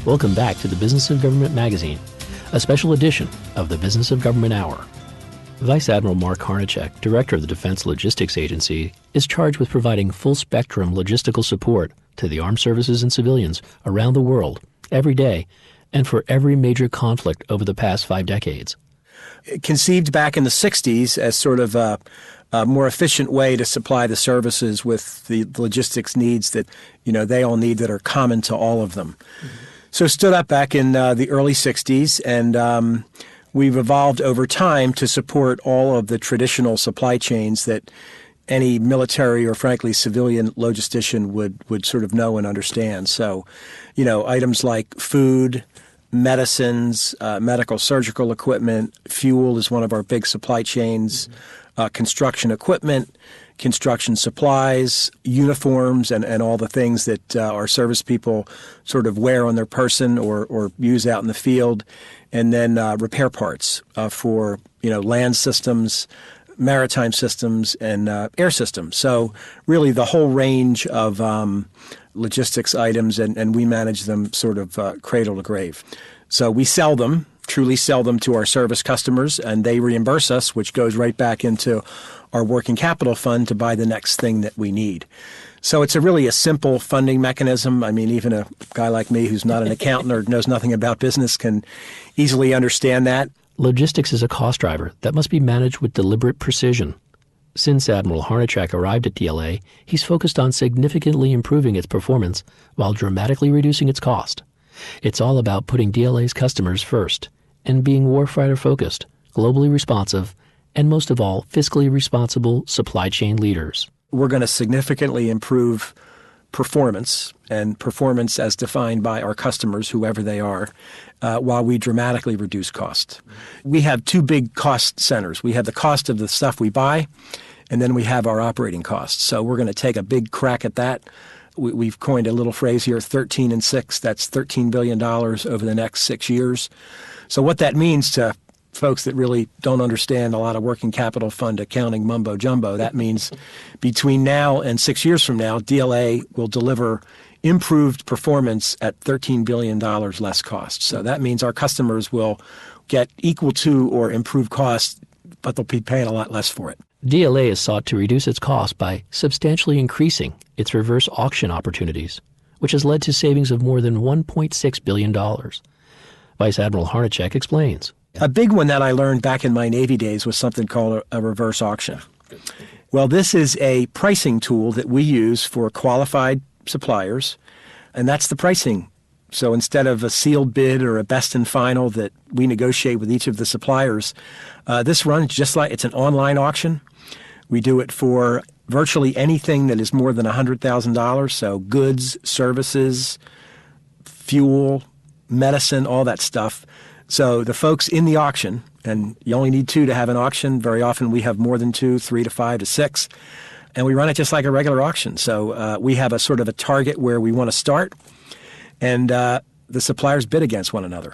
Welcome back to the Business of Government magazine, a special edition of the Business of Government Hour. Vice Admiral Mark Harnitchek, Director of the Defense Logistics Agency, is charged with providing full-spectrum logistical support to the armed services and civilians around the world, every day, and for every major conflict over the past 5 decades. Conceived back in the 60s as sort of a more efficient way to supply the services with the logistics needs that, they all need that are common to all of them. Mm-hmm. So stood up back in the early 60s, and we've evolved over time to support all of the traditional supply chains that any military or, frankly, civilian logistician would sort of know and understand. So, items like food, medicines, medical surgical equipment, fuel is one of our big supply chains, construction equipment, construction supplies, uniforms, and all the things that our service people sort of wear on their person or use out in the field, and then repair parts for, land systems, maritime systems, and air systems. So really the whole range of logistics items, and we manage them sort of cradle to grave. So we truly sell them to our service customers, and they reimburse us, which goes right back into our working capital fund to buy the next thing that we need. So it's really a simple funding mechanism. I mean, even a guy like me who's not an accountant or knows nothing about business can easily understand that. Logistics is a cost driver that must be managed with deliberate precision. Since Admiral Harnitchek arrived at DLA, he's focused on significantly improving its performance while dramatically reducing its cost. It's all about putting DLA's customers first and being warfighter-focused, globally responsive, and most of all, fiscally responsible supply chain leaders. We're going to significantly improve performance, and performance as defined by our customers, whoever they are, while we dramatically reduce cost. We have 2 big cost centers. We have the cost of the stuff we buy, and then we have our operating costs. So we're going to take a big crack at that. We've coined a little phrase here, 13 and 6. That's $13 billion over the next 6 years. So what that means to folks that really don't understand a lot of working capital fund accounting mumbo jumbo, that means between now and 6 years from now, DLA will deliver improved performance at $13 billion less cost. So that means our customers will get equal to or improved cost, but they'll be paying a lot less for it. DLA has sought to reduce its cost by substantially increasing its reverse auction opportunities, which has led to savings of more than $1.6 billion. Vice Admiral Harnitchek explains. A big one that I learned back in my Navy days was something called a reverse auction. Well, this is a pricing tool that we use for qualified suppliers, and that's the pricing. So instead of a sealed bid or a best and final that we negotiate with each of the suppliers, this runs just like it's an online auction. We do it for virtually anything that is more than $100,000, so goods, services, fuel, medicine, all that stuff. So the folks in the auction, and you only need 2 to have an auction. Very often we have more than 2, 3 to 5 to 6, and we run it just like a regular auction. So we have a sort of a target where we want to start, and the suppliers bid against one another.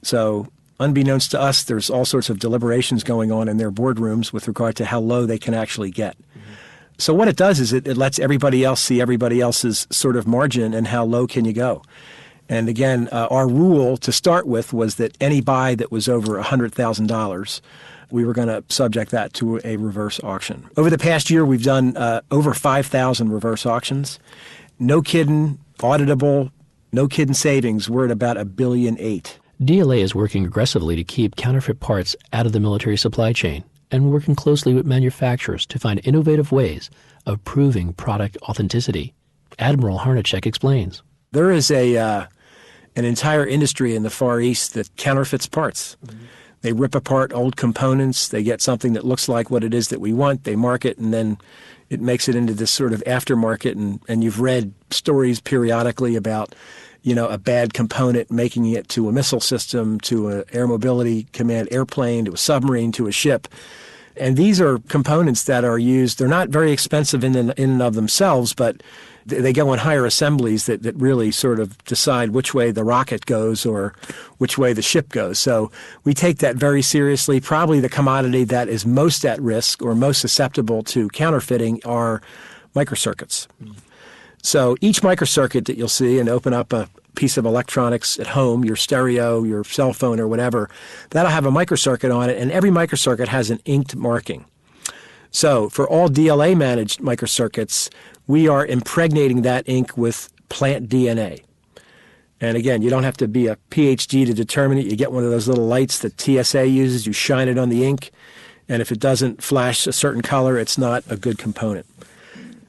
So unbeknownst to us, there's all sorts of deliberations going on in their boardrooms with regard to how low they can actually get. Mm-hmm. So what it does is it lets everybody else see everybody else's sort of margin and how low can you go. And again, our rule to start with was that any buy that was over $100,000, we were going to subject that to a reverse auction. Over the past year, we've done over 5,000 reverse auctions. No kidding, auditable, no kidding savings. We're at about $1.8 billion. DLA is working aggressively to keep counterfeit parts out of the military supply chain and working closely with manufacturers to find innovative ways of proving product authenticity. Admiral Harnitchek explains. There is an entire industry in the Far East that counterfeits parts. Mm-hmm. They rip apart old components. They get something that looks like what it is that we want. They mark it, and then it makes it into this sort of aftermarket. And you've read stories periodically about, a bad component making it to a missile system, to an air mobility command airplane, to a submarine, to a ship. And these are components that are used. They're not very expensive in and of themselves, but they go in higher assemblies that really sort of decide which way the rocket goes or which way the ship goes. So we take that very seriously. Probably the commodity that is most at risk or most susceptible to counterfeiting are microcircuits. Mm-hmm. So each microcircuit that you'll see, and open up a piece of electronics at home, your stereo, your cell phone or whatever, that'll have a microcircuit on it, and every microcircuit has an inked marking. So for all DLA-managed microcircuits, we are impregnating that ink with plant DNA. And again, you don't have to be a PhD to determine it. You get one of those little lights that TSA uses, you shine it on the ink, and if it doesn't flash a certain color, it's not a good component.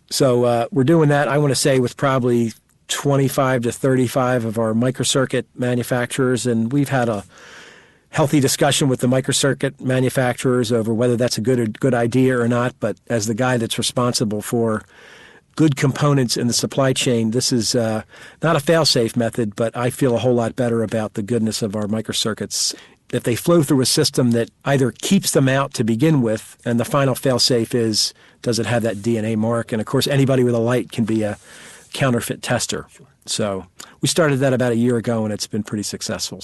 So we're doing that, I want to say, with probably 25 to 35 of our microcircuit manufacturers, and we've had a healthy discussion with the microcircuit manufacturers over whether that's a good idea or not. But as the guy that's responsible for good components in the supply chain, this is not a fail-safe method, but I feel a whole lot better about the goodness of our microcircuits. If they flow through a system that either keeps them out to begin with, and the final fail-safe is, does it have that DNA mark? And of course, anybody with a light can be a counterfeit tester. Sure. So we started that about a year ago, and it's been pretty successful.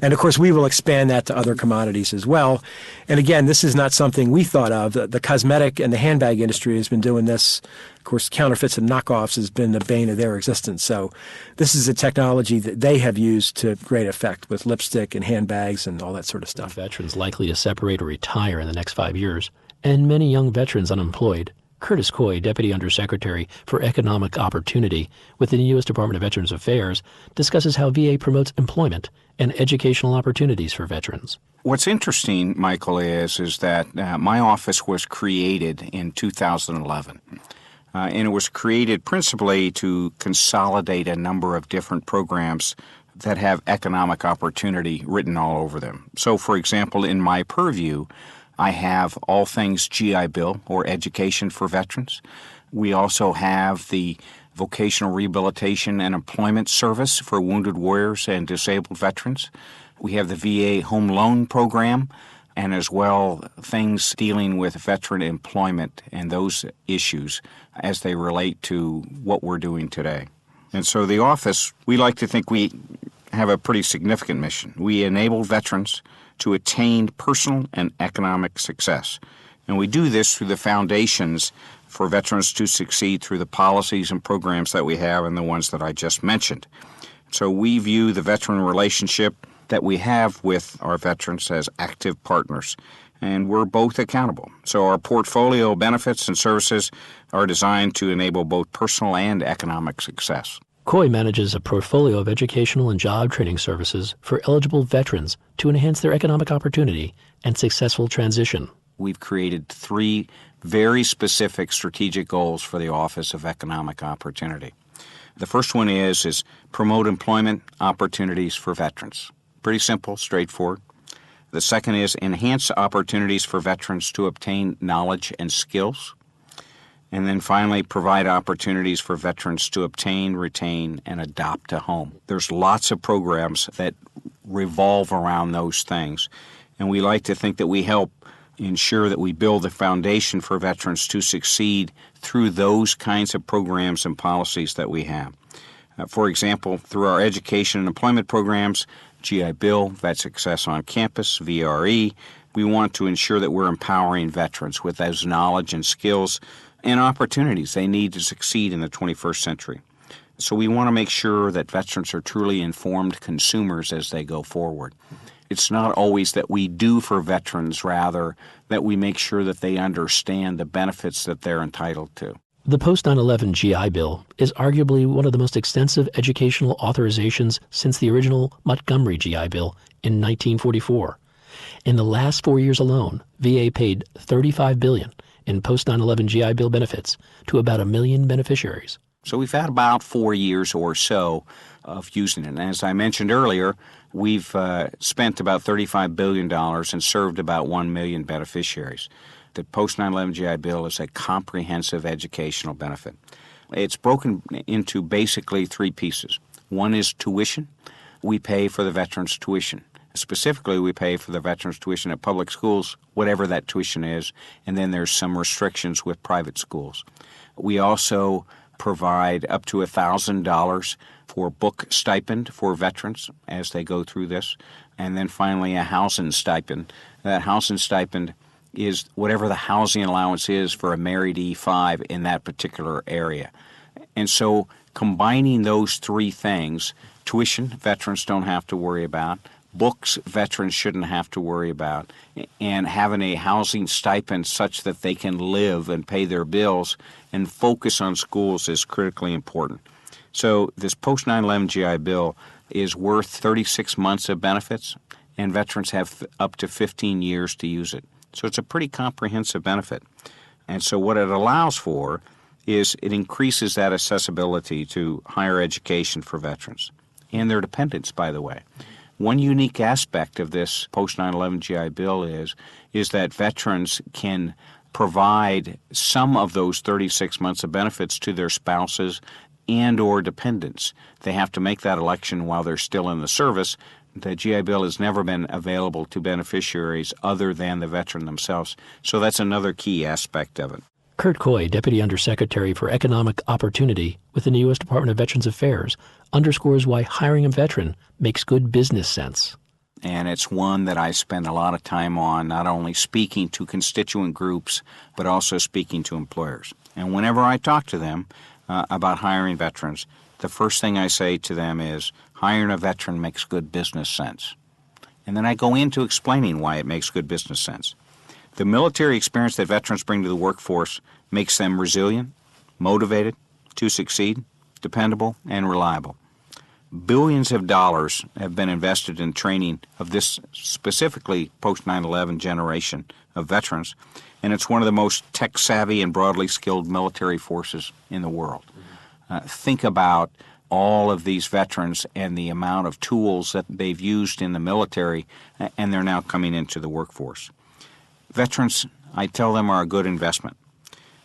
And of course, we will expand that to other commodities as well. And again, this is not something we thought of. The cosmetic and the handbag industry has been doing this. Of course, counterfeits and knockoffs has been the bane of their existence. So this is a technology that they have used to great effect with lipstick and handbags and all that sort of stuff. Veterans likely to separate or retire in the next 5 years, and many young veterans unemployed. Curt Coy, Deputy Undersecretary for Economic Opportunity within the U.S. Department of Veterans Affairs, discusses how VA promotes employment and educational opportunities for veterans. What's interesting, Michael, is that my office was created in 2011. And it was created principally to consolidate a number of different programs that have economic opportunity written all over them. So, for example, in my purview, I have all things GI Bill, or education for veterans. We also have the Vocational Rehabilitation and Employment Service for wounded warriors and disabled veterans. We have the VA Home Loan Program, and as well things dealing with veteran employment and those issues as they relate to what we're doing today. And so the office, we like to think we have a pretty significant mission. We enable veterans to attain personal and economic success. And we do this through the foundations for veterans to succeed through the policies and programs that we have and the ones that I just mentioned. So we view the veteran relationship that we have with our veterans as active partners, and we're both accountable. So our portfolio of benefits and services are designed to enable both personal and economic success. Coy manages a portfolio of educational and job training services for eligible veterans to enhance their economic opportunity and successful transition. We've created 3 very specific strategic goals for the Office of Economic Opportunity. The first one is promote employment opportunities for veterans. Pretty simple, straightforward. The second is enhance opportunities for veterans to obtain knowledge and skills. And then finally, provide opportunities for veterans to obtain, retain, and adopt a home. There's lots of programs that revolve around those things, and we like to think that we help ensure that we build the foundation for veterans to succeed through those kinds of programs and policies that we have. For example, through our education and employment programs, GI Bill, Vet Success on Campus, VRE, we want to ensure that we're empowering veterans with those knowledge and skills and opportunities they need to succeed in the 21st century. So we want to make sure that veterans are truly informed consumers as they go forward. It's not always that we do for veterans, rather that we make sure that they understand the benefits that they're entitled to. The post-9/11 GI Bill is arguably one of the most extensive educational authorizations since the original Montgomery GI Bill in 1944. In the last 4 years alone, VA paid $35 billion in post-9/11 GI Bill benefits to about 1 million beneficiaries. So we've had about 4 years or so of using it. And as I mentioned earlier, we've spent about $35 billion and served about 1 million beneficiaries. The post-9/11 GI Bill is a comprehensive educational benefit. It's broken into basically 3 pieces. One is tuition. We pay for the veterans' tuition. Specifically, we pay for the veterans' tuition at public schools, whatever that tuition is, and then there's some restrictions with private schools. We also provide up to $1,000 for book stipend for veterans as they go through this, and then finally a housing stipend. That housing stipend is whatever the housing allowance is for a married E5 in that particular area. And so Combining those three things, tuition, veterans don't have to worry about, books, veterans shouldn't have to worry about, and having a housing stipend such that they can live and pay their bills and focus on schools is critically important. So this post-9/11 GI Bill is worth 36 months of benefits, and veterans have up to 15 years to use it. So it's a pretty comprehensive benefit. And so what it allows for is it increases that accessibility to higher education for veterans and their dependents, by the way. One unique aspect of this post-9/11 GI Bill is that veterans can provide some of those 36 months of benefits to their spouses and or dependents. They have to make that election while they're still in the service. The GI Bill has never been available to beneficiaries other than the veteran themselves. So that's another key aspect of it. Curt Coy, Deputy Undersecretary for Economic Opportunity within the U.S. Department of Veterans Affairs, underscores why hiring a veteran makes good business sense. And it's one that I spend a lot of time on, not only speaking to constituent groups, but also speaking to employers. And whenever I talk to them about hiring veterans, the first thing I say to them is, hiring a veteran makes good business sense. And then I go into explaining why it makes good business sense. The military experience that veterans bring to the workforce makes them resilient, motivated to succeed, dependable, and reliable. Billions of dollars have been invested in training of this specifically post-9/11 generation of veterans, and it's one of the most tech-savvy and broadly skilled military forces in the world. Think about all of these veterans and the amount of tools that they've used in the military, and they're now coming into the workforce. Veterans, I tell them, are a good investment.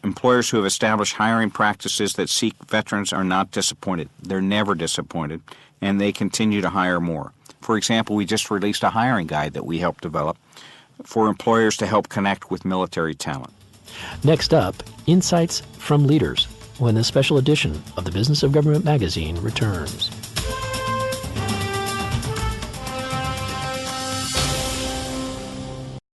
Employers who have established hiring practices that seek veterans are not disappointed. They're never disappointed, and they continue to hire more. For example, we just released a hiring guide that we helped develop for employers to help connect with military talent. Next up, Insights from Leaders, when the special edition of the Business of Government magazine returns.